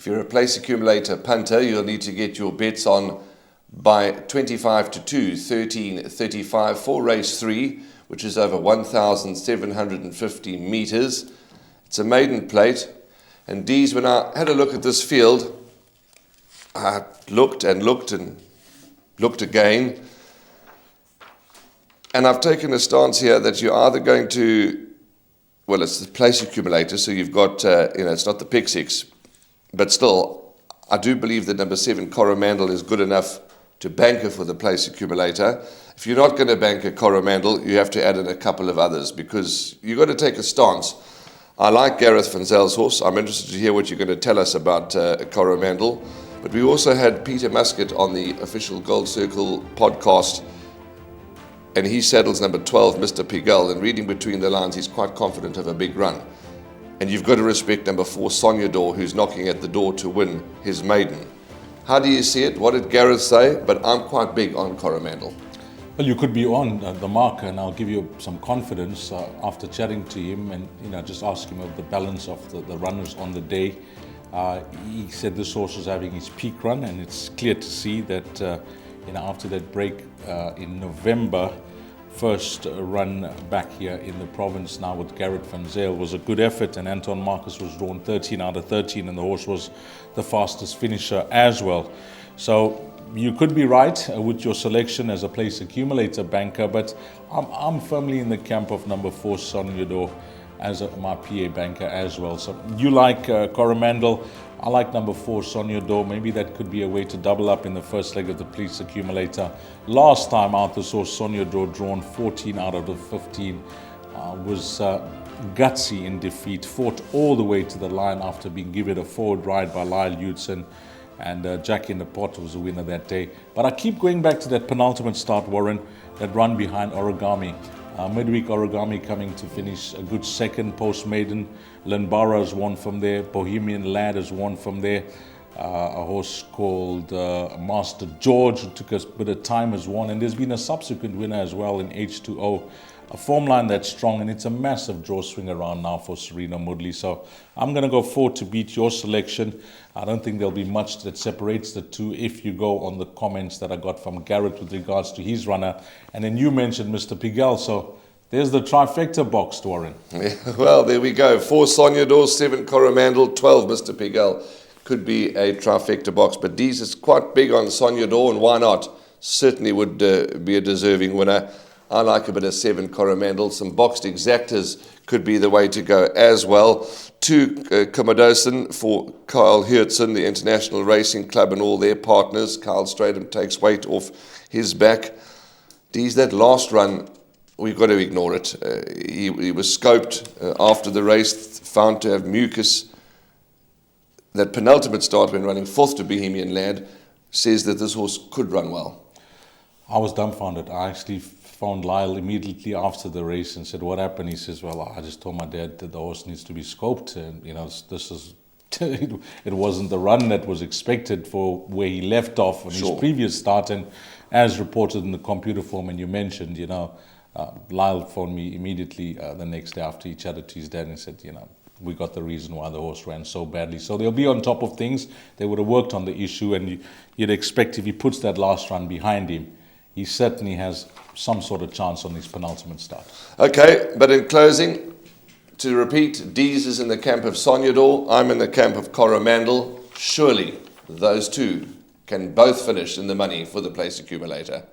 If you're a place accumulator punter, you'll need to get your bets on by 25 to 2, 13.35 for race 3, which is over 1,750 meters. It's a maiden plate. And Dees, when I had a look at this field, I looked and looked and looked again. And I've taken a stance here that you're either going to, well, it's the place accumulator, so you've got, it's not the pick six. But still, I do believe that number 7, Coromandel, is good enough to banker for the place accumulator. If you're not going to banker Coromandel, you have to add in a couple of others because you've got to take a stance. I like Gareth van Zyl's horse. I'm interested to hear what you're going to tell us about Coromandel. But we also had Peter Muscat on the official Gold Circle podcast, and he saddles number 12, Mr. Pigalle, and reading between the lines, he's quite confident of a big run. And you've got to respect number 4, Sonyador, who's knocking at the door to win his maiden. How do you see it? What did Gareth say? But I'm quite big on Coromandel. Well, you could be on the mark, and I'll give you some confidence after chatting to him and just ask him of the balance of the runners on the day. He said this horse was having his peak run, and it's clear to see that after that break in November, first run back here in the province now with Gareth van Zyl was a good effort, and Anton Marcus was drawn 13 out of 13, and the horse was the fastest finisher as well. So you could be right with your selection as a place accumulator banker, but I'm firmly in the camp of number 4, Sonyador, as my PA banker as well. So you like Coromandel, I like number 4, Sonyador. Maybe that could be a way to double up in the first leg of the police accumulator. Last time out, this horse Sonyador, drawn 14 out of the 15, was gutsy in defeat, fought all the way to the line after being given a forward ride by Lyle Hudson, and Jack in the Pot was the winner that day. But I keep going back to that penultimate start, Warren, that run behind Origami. Midweek Origami coming to finish a good second post-maiden. Linbara has won from there. Bohemian Lad has won from there. A horse called Master George, who took a bit of time, has won. And there's been a subsequent winner as well in H2O. A form line that's strong, and it's a massive draw swing around now for Serena Moodley. So I'm going to go 4 to beat your selection. I don't think there'll be much that separates the two if you go on the comments that I got from Garrett with regards to his runner. And then you mentioned Mr. Pigalle, so there's the trifecta box, Warren. Yeah, well, there we go. 4 Sonyador, 7 Coromandel, 12 Mr. Pigalle. Could be a trifecta box, but Dees is quite big on Sonyador, and why not? Certainly would be a deserving winner. I like a bit of 7 Coromandel. Some boxed exactas could be the way to go as well. 2 Commodocin for Kyle Hurtson, the International Racing Club, and all their partners. Kyle Stradham takes weight off his back. Dees, that last run, we've got to ignore it. He was scoped after the race, found to have mucus. That penultimate start when running 4th to Bohemian Lad says that this horse could run well. I was dumbfounded. I actually phoned Lyle immediately after the race and said, what happened? He says, well, I just told my dad that the horse needs to be scoped, and this is it wasn't the run that was expected for where he left off on his previous start. And as reported in the computer form, and you mentioned, Lyle phoned me immediately the next day after he chatted to his dad and said, we got the reason why the horse ran so badly. So they'll be on top of things. They would have worked on the issue, and you'd expect if he puts that last run behind him, he certainly has some sort of chance on his penultimate start. Okay, but in closing, to repeat, Dees is in the camp of Sonyador. I'm in the camp of Coromandel. Surely those two can both finish in the money for the place accumulator.